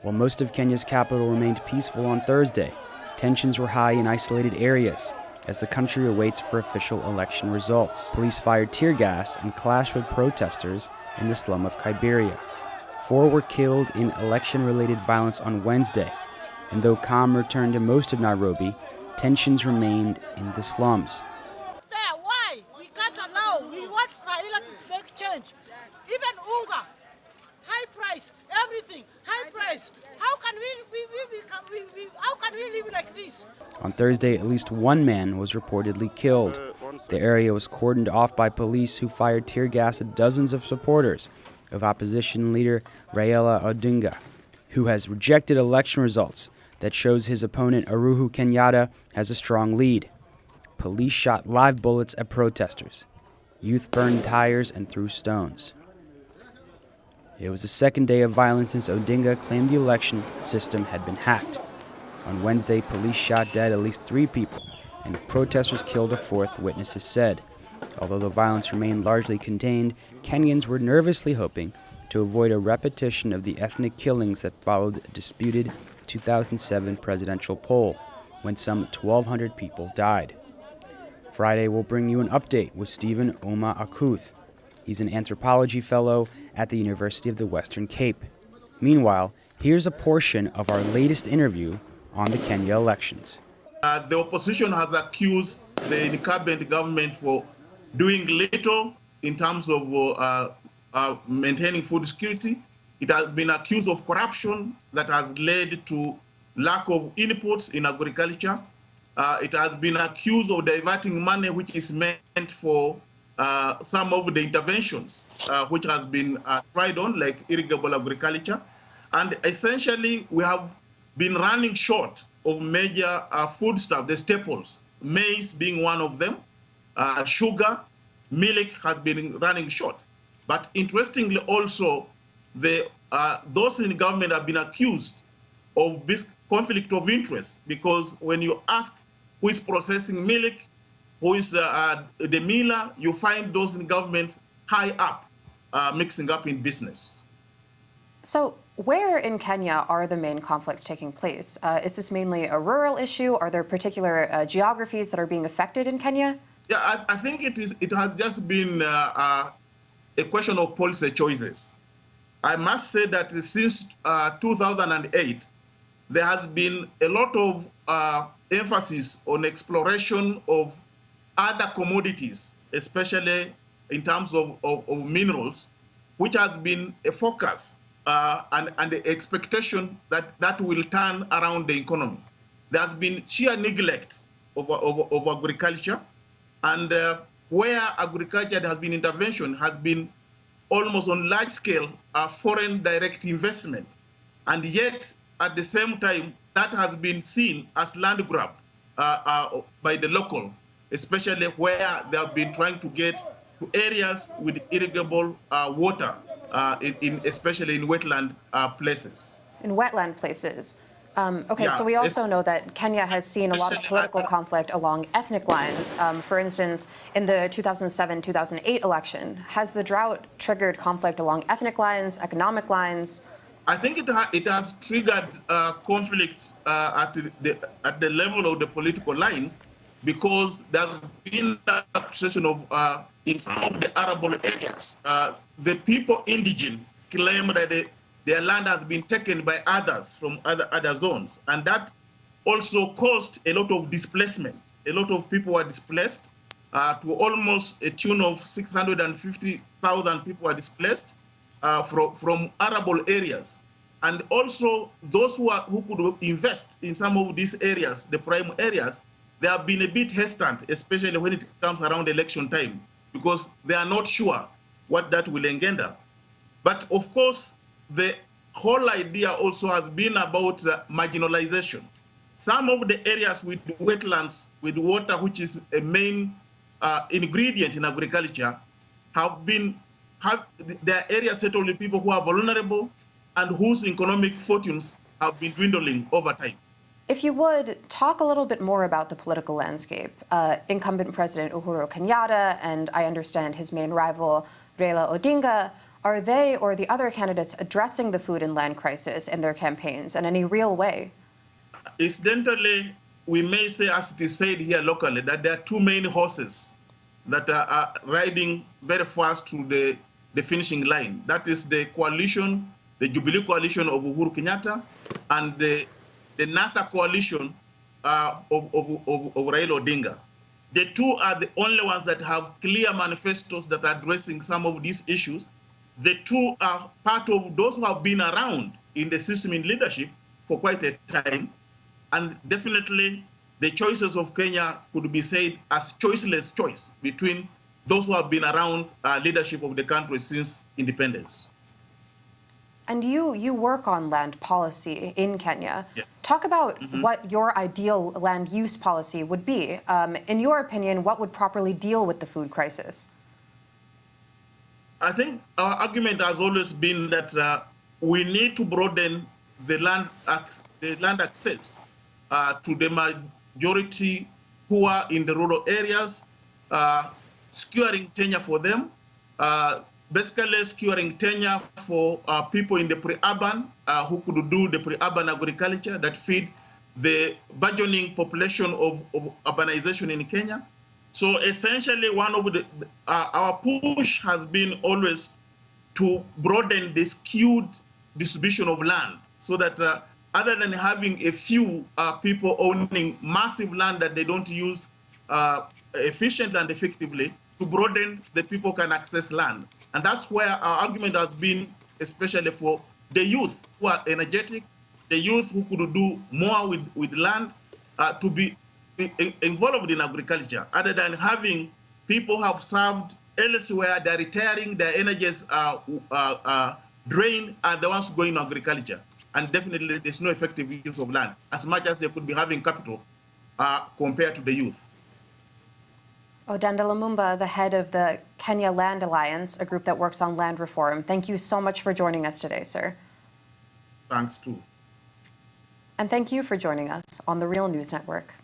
While most of Kenya's capital remained peaceful on Thursday, tensions were high in isolated areas as the country awaits for official election results. Police fired tear gas and clashed with protesters in the slum of Kiberia. 4 were killed in election-related violence on Wednesday, and though calm returned to most of Nairobi, tensions remained in the slums. Why? We can't allow. We want Raila to make change. Even Unga, high price, everything, high price. How can we live like this? On Thursday, at least 1 man was reportedly killed. The area was cordoned off by police who fired tear gas at dozens of supporters of opposition leader Raila Odinga, who has rejected election results that shows his opponent Uhuru Kenyatta has a strong lead. Police shot live bullets at protesters. Youth burned tires and threw stones. It was the second day of violence since Odinga claimed the election system had been hacked. On Wednesday, police shot dead at least 3 people, and protesters killed a 4th, witnesses said. Although the violence remained largely contained, Kenyans were nervously hoping to avoid a repetition of the ethnic killings that followed a disputed 2007 presidential poll, when some 1,200 people died. Friday will bring you an update with Stephen Oma Akuth. He's an anthropology fellow at the University of the Western Cape. Meanwhile, here's a portion of our latest interview on the Kenya elections. The opposition has accused the incumbent government for doing little in terms of maintaining food security. It has been accused of corruption that has led to lack of inputs in agriculture. It has been accused of diverting money which is meant for some of the interventions which has been tried on, like irrigable agriculture. And essentially, we have been running short of major foodstuff, the staples, maize being one of them, sugar, milk has been running short. But interestingly also, those in government have been accused of this conflict of interest, because when you ask who is processing milk, who is the miller, you find those in government high up, mixing up in business. So where in Kenya are the main conflicts taking place? Is this mainly a rural issue? Are there particular geographies that are being affected in Kenya? Yeah, I think it has just been a question of policy choices. I must say that since 2008, there has been a lot of emphasis on exploration of other commodities, especially in terms of minerals, which has been a focus and the expectation that will turn around the economy. There has been sheer neglect of agriculture, and where agriculture has been intervention has been almost on large scale foreign direct investment. And yet, at the same time, that has been seen as land grab by the local, especially where they have been trying to get to areas with irrigable water, especially in wetland places. In wetland places. Okay, Yeah, so we also know that Kenya has seen a lot of political conflict along ethnic lines. For instance, in the 2007-2008 election, has the drought triggered conflict along ethnic lines, economic lines? I think it has triggered conflicts at the level of the political lines, because there's been an accusation of, in some of the arable areas, the people indigent claim that their land has been taken by others from other zones. And that also caused a lot of displacement. A lot of people were displaced, to almost a tune of 650,000 people are displaced from arable areas. And also those who could invest in some of these areas, the prime areas, they have been a bit hesitant, especially when it comes around election time, because they are not sure what that will engender. But of course, the whole idea also has been about marginalization. Some of the areas with wetlands, with water, which is a main ingredient in agriculture, have their areas settled with people who are vulnerable and whose economic fortunes have been dwindling over time. If you would, talk a little bit more about the political landscape. Incumbent President Uhuru Kenyatta and I understand his main rival, Raila Odinga, Are they or the other candidates addressing the food and land crisis in their campaigns in any real way? Incidentally, we may say, as it is said here locally, that there are two main horses that are riding very fast to the finishing line. That is the coalition, the Jubilee coalition of Uhuru Kenyatta, and the NASA coalition of Raila Odinga. The two are the only ones that have clear manifestos that are addressing some of these issues. The two are part of those who have been around in the system in leadership for quite a time. And definitely the choices of Kenya could be said as choiceless choice between those who have been around leadership of the country since independence. And you work on land policy in Kenya. Yes. Talk about what your ideal land use policy would be. In your opinion, what would properly deal with the food crisis? I think our argument has always been that we need to broaden the land access to the majority who are in the rural areas, securing tenure for them, basically securing tenure for people in the pre-urban who could do the pre-urban agriculture that feed the burgeoning population of urbanization in Kenya. So essentially, one of our push has been always to broaden the skewed distribution of land so that other than having a few people owning massive land that they don't use efficiently and effectively, to broaden the people can access land. And that's where our argument has been, especially for the youth who are energetic, the youth who could do more with land, to be involved in agriculture, other than having people who have served elsewhere, they're retiring, their energies are drained, are the ones going to agriculture. And definitely there's no effective use of land, as much as they could be having capital compared to the youth. Odenda Lumumba, the head of the Kenya Land Alliance, a group that works on land reform. Thank you so much for joining us today, sir. Thanks too. And thank you for joining us on the Real News Network.